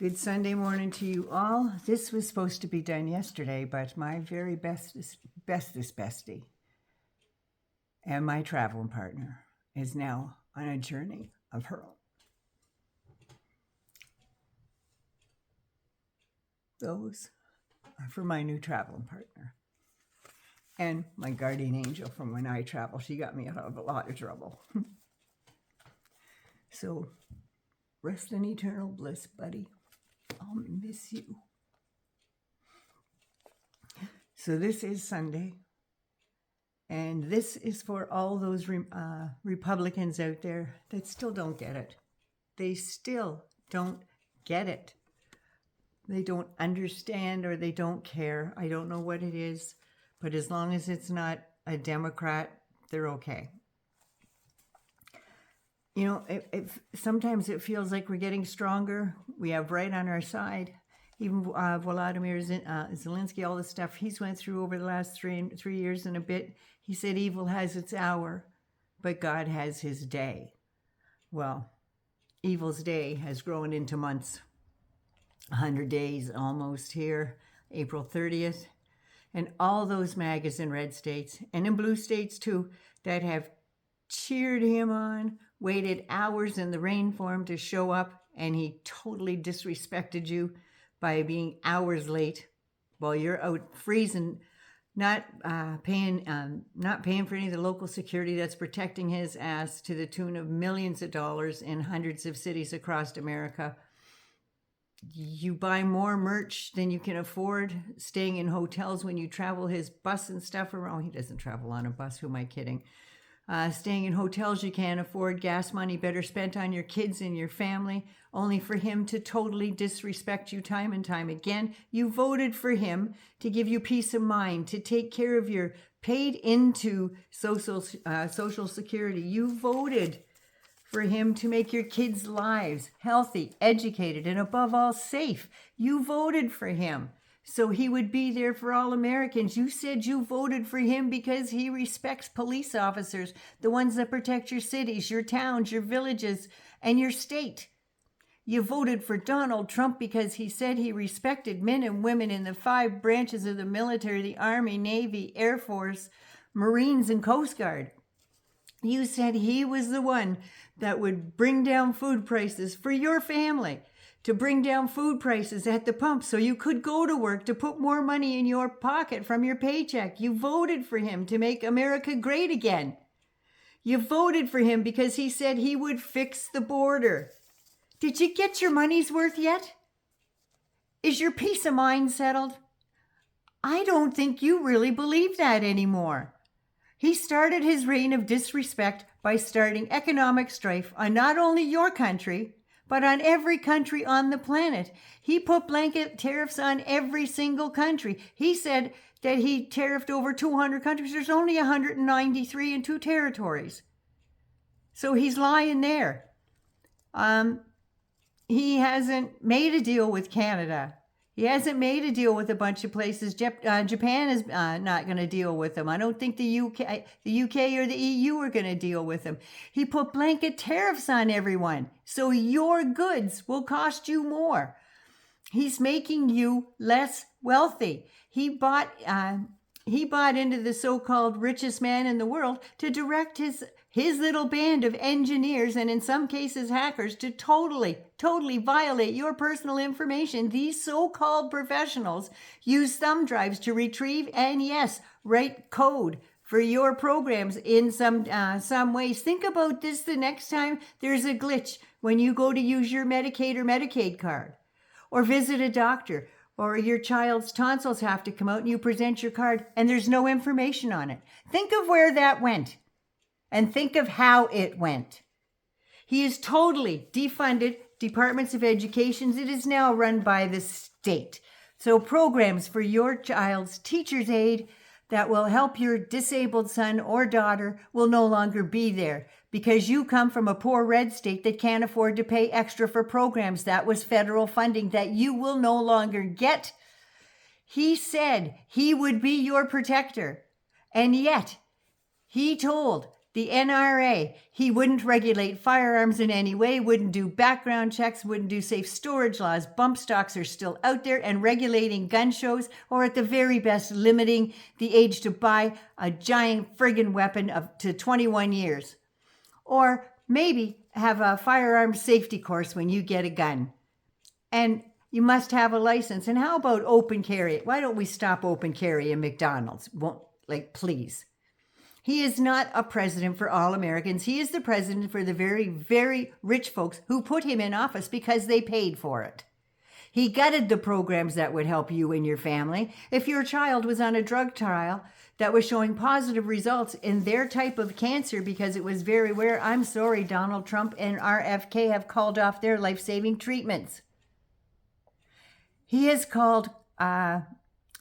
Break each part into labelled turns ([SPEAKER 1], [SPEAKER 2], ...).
[SPEAKER 1] Good Sunday morning to you all. This was supposed to be done yesterday, but my very bestest bestie and my traveling partner is now on a journey of her own. Those are for my new traveling partner and my guardian angel from when I travel. She got me out of a lot of trouble. So rest in eternal bliss, buddy. I'll miss you. So this is Sunday, and this is for all those Republicans out there that still don't get it. They still don't get it. They don't understand or they don't care. I don't know what it is, but as long as it's not a Democrat, they're okay. You know, sometimes it feels like we're getting stronger. We have right on our side. Even Volodymyr Zelensky, all the stuff he's went through over the last 3 years and a bit, he said evil has its hour, but God has his day. Well, evil's day has grown into months. 100 days almost here, April 30th. And all those Magas in red states, and in blue states too, that have cheered him on, waited hours in the rain for him to show up, and he totally disrespected you by being hours late while you're out freezing, not paying for any of the local security that's protecting his ass to the tune of millions of dollars in hundreds of cities across America. You buy more merch than you can afford, staying in hotels when you travel his bus and stuff around. He doesn't travel on a bus, who am I kidding? Staying in hotels you can't afford, gas money better spent on your kids and your family, only for him to totally disrespect you time and time again. You voted for him to give you peace of mind, to take care of your paid into social security. You voted for him to make your kids' lives healthy, educated, and above all, safe. You voted for him so he would be there for all Americans. You said you voted for him because he respects police officers, the ones that protect your cities, your towns, your villages, and your state. You voted for Donald Trump because he said he respected men and women in the 5 branches of the military, the Army, Navy, Air Force, Marines, and Coast Guard. You said he was the one that would bring down food prices for your family, to bring down food prices at the pump so you could go to work, to put more money in your pocket from your paycheck. You voted for him to make America great again. You voted for him because he said he would fix the border. Did you get your money's worth yet? Is your peace of mind settled? I don't think you really believe that anymore. He started his reign of disrespect by starting economic strife on not only your country, but on every country on the planet. He put blanket tariffs on every single country. He said that he tariffed over 200 countries. There's only 193 in 2 territories. So he's lying there. He hasn't made a deal with Canada. He hasn't made a deal with a bunch of places. Japan is not going to deal with him. I don't think the UK or the EU are going to deal with him. He put blanket tariffs on everyone, so your goods will cost you more. He's making you less wealthy. He bought into the so-called richest man in the world to direct his little band of engineers and in some cases hackers to totally violate your personal information. These so-called professionals use thumb drives to retrieve and, yes, write code for your programs in some ways. Think about this the next time there's a glitch when you go to use your Medicaid or Medicaid card or visit a doctor, or your child's tonsils have to come out and you present your card and there's no information on it. Think of where that went. And think of how it went. He has totally defunded departments of education. It is now run by the state. So programs for your child's teacher's aide that will help your disabled son or daughter will no longer be there because you come from a poor red state that can't afford to pay extra for programs. That was federal funding that you will no longer get. He said he would be your protector. And yet he told The NRA, he wouldn't regulate firearms in any way, wouldn't do background checks, wouldn't do safe storage laws. Bump stocks are still out there and regulating gun shows, or at the very best, limiting the age to buy a giant friggin' weapon to 21 years. Or maybe have a firearm safety course when you get a gun. And you must have a license. And how about open carry? Why don't we stop open carry in McDonald's? Please. He is not a president for all Americans. He is the president for the very, very rich folks who put him in office because they paid for it. He gutted the programs that would help you and your family. If your child was on a drug trial that was showing positive results in their type of cancer because it was very rare, I'm sorry, Donald Trump and RFK have called off their life-saving treatments. He has called...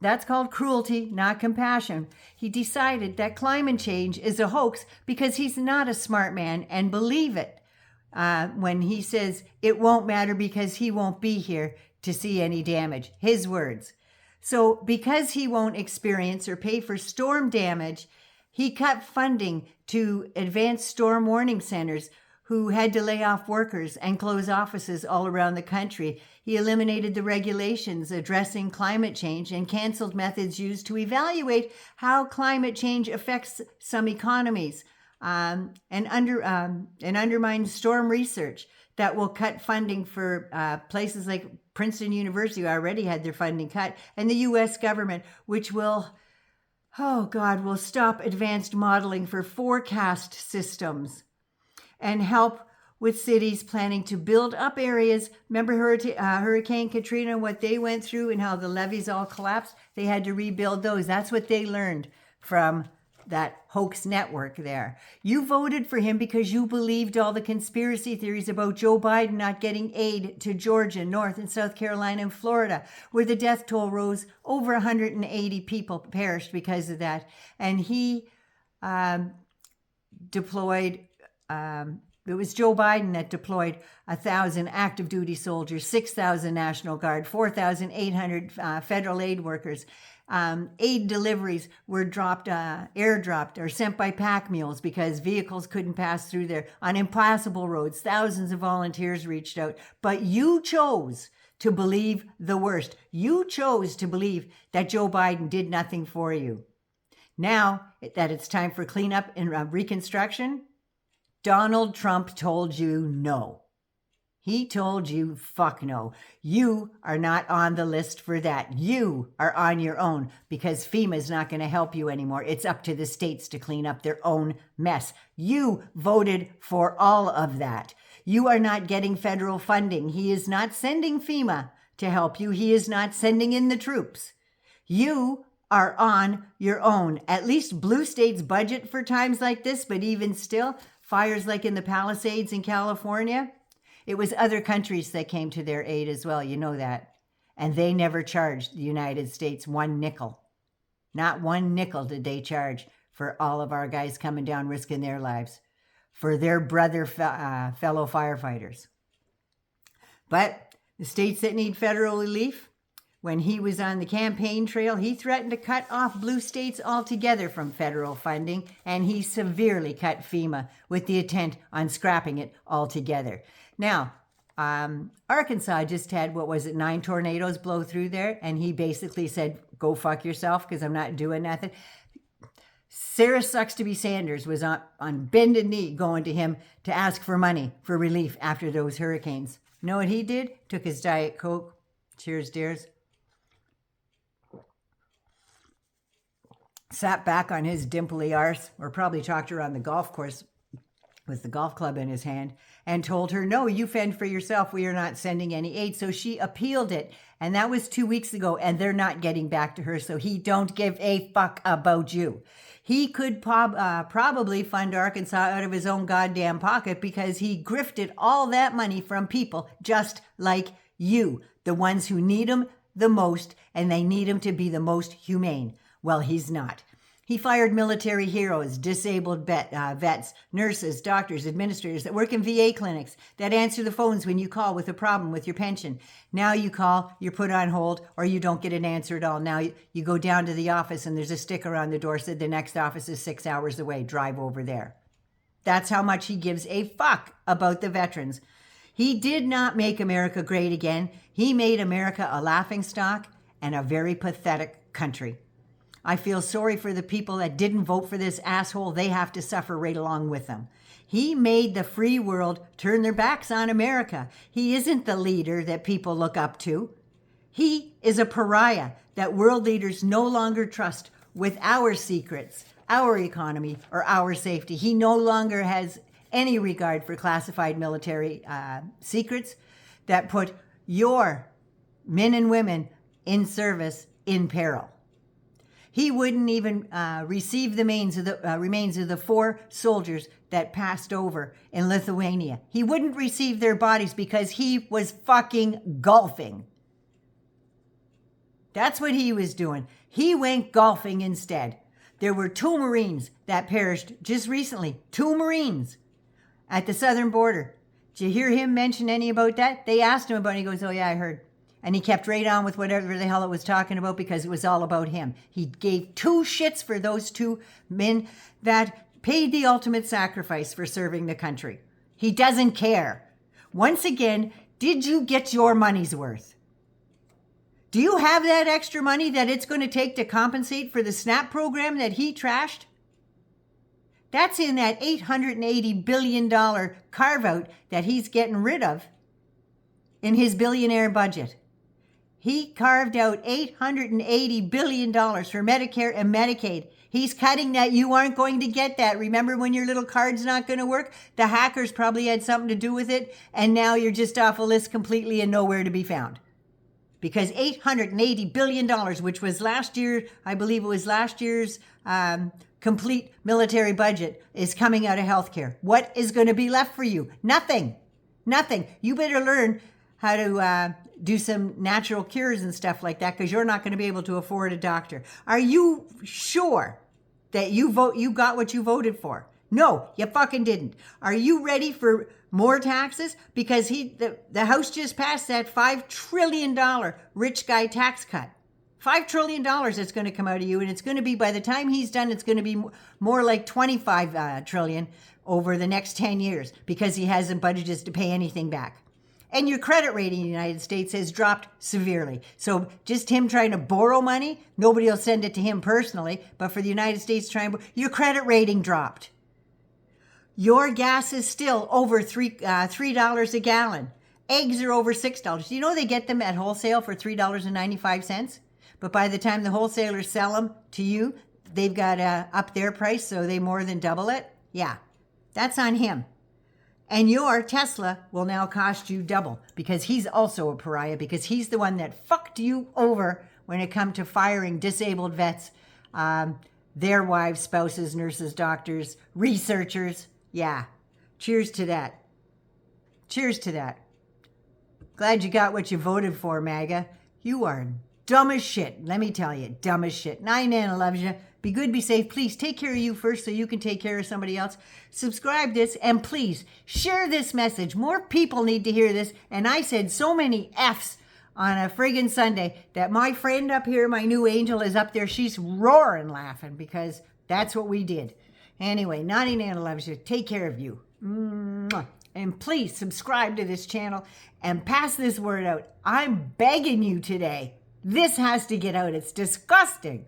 [SPEAKER 1] That's called cruelty, not compassion. He decided that climate change is a hoax because he's not a smart man and believe it when he says it won't matter because he won't be here to see any damage. His words. So because he won't experience or pay for storm damage, he cut funding to advanced storm warning centers who had to lay off workers and close offices all around the country. He eliminated the regulations addressing climate change and canceled methods used to evaluate how climate change affects some economies and undermine storm research that will cut funding for places like Princeton University, who already had their funding cut, and the U.S. government, which will stop advanced modeling for forecast systems and help with cities planning to build up areas. Remember Hurricane Katrina, what they went through and how the levees all collapsed? They had to rebuild those. That's what they learned from that hoax network there. You voted for him because you believed all the conspiracy theories about Joe Biden not getting aid to Georgia, North and South Carolina and Florida, where the death toll rose. Over 180 people perished because of that. And he deployed... it was Joe Biden that deployed 1,000 active duty soldiers, 6,000 National Guard, 4,800 federal aid workers. Aid deliveries were airdropped or sent by pack mules because vehicles couldn't pass through there on impassable roads. Thousands of volunteers reached out, but you chose to believe the worst. You chose to believe that Joe Biden did nothing for you. Now that it's time for cleanup and reconstruction, Donald Trump told you no. He told you fuck no. You are not on the list for that. You are on your own because FEMA is not going to help you anymore. It's up to the states to clean up their own mess. You voted for all of that. You are not getting federal funding. He is not sending FEMA to help you. He is not sending in the troops. You are on your own. At least blue states budget for times like this, but even still, fires like in the Palisades in California, it was other countries that came to their aid as well. You know that. And they never charged the United States one nickel. Not one nickel did they charge for all of our guys coming down risking their lives for their brother fellow firefighters. But the states that need federal relief, when he was on the campaign trail, he threatened to cut off blue states altogether from federal funding, and he severely cut FEMA with the intent on scrapping it altogether. Now, Arkansas just had, 9 tornadoes blow through there, and he basically said, go fuck yourself because I'm not doing nothing. Sarah Sucks to be Sanders was on bended knee going to him to ask for money for relief after those hurricanes. Know what he did? Took his Diet Coke. Cheers, dears. Sat back on his dimply arse, or probably talked her on the golf course with the golf club in his hand, and told her, no, you fend for yourself. We are not sending any aid. So she appealed it. And that was 2 weeks ago, and they're not getting back to her. So he don't give a fuck about you. He could probably fund Arkansas out of his own goddamn pocket because he grifted all that money from people just like you, the ones who need him the most, and they need him to be the most humane. Well, he's not. He fired military heroes, disabled vets, nurses, doctors, administrators that work in VA clinics, that answer the phones when you call with a problem with your pension. Now you call, you're put on hold, or you don't get an answer at all. Now you go down to the office and there's a sticker on the door that said the next office is 6 hours away. Drive over there. That's how much he gives a fuck about the veterans. He did not make America great again. He made America a laughingstock and a very pathetic country. I feel sorry for the people that didn't vote for this asshole. They have to suffer right along with them. He made the free world turn their backs on America. He isn't the leader that people look up to. He is a pariah that world leaders no longer trust with our secrets, our economy, or our safety. He no longer has any regard for classified military secrets that put your men and women in service in peril. He wouldn't even receive the remains of the 4 soldiers that passed over in Lithuania. He wouldn't receive their bodies because he was fucking golfing. That's what he was doing. He went golfing instead. There were 2 Marines that perished just recently. 2 Marines at the southern border. Did you hear him mention any about that? They asked him about it. He goes, oh yeah, I heard. And he kept right on with whatever the hell it was talking about because it was all about him. He gave 2 shits for those 2 men that paid the ultimate sacrifice for serving the country. He doesn't care. Once again, did you get your money's worth? Do you have that extra money that it's going to take to compensate for the SNAP program that he trashed? That's in that $880 billion carve-out that he's getting rid of in his billionaire budget. He carved out $880 billion for Medicare and Medicaid. He's cutting that. You aren't going to get that. Remember when your little card's not going to work? The hackers probably had something to do with it, and now you're just off a list completely and nowhere to be found. Because $880 billion, which was last year, I believe it was last year's complete military budget, is coming out of healthcare. What is going to be left for you? Nothing. Nothing. You better learn how to do some natural cures and stuff like that because you're not going to be able to afford a doctor. Are you sure that you got what you voted for? No, you fucking didn't. Are you ready for more taxes? Because the House just passed that $5 trillion rich guy tax cut. $5 trillion that's going to come out of you, and it's going to be, by the time he's done, it's going to be more like 25 trillion over the next 10 years because he hasn't budgeted to pay anything back. And your credit rating in the United States has dropped severely. So just him trying to borrow money, nobody will send it to him personally, but for the United States your credit rating dropped. Your gas is still over $3 a gallon. Eggs are over $6. Do you know they get them at wholesale for $3.95? But by the time the wholesalers sell them to you, they've got to up their price, so they more than double it. Yeah, that's on him. And your Tesla will now cost you double because he's also a pariah because he's the one that fucked you over when it come to firing disabled vets, their wives, spouses, nurses, doctors, researchers. Yeah, cheers to that. Cheers to that. Glad you got what you voted for, Maga. You are dumb as shit. Let me tell you, dumb as shit. Nana loves you. Be good, be safe. Please take care of you first so you can take care of somebody else. Subscribe this and please share this message. More people need to hear this. And I said so many F's on a friggin' Sunday that my friend up here, my new angel, is up there. She's roaring laughing because that's what we did. Anyway, Naughty Nana loves you. Take care of you. Mwah. And please subscribe to this channel and pass this word out. I'm begging you today. This has to get out. It's disgusting.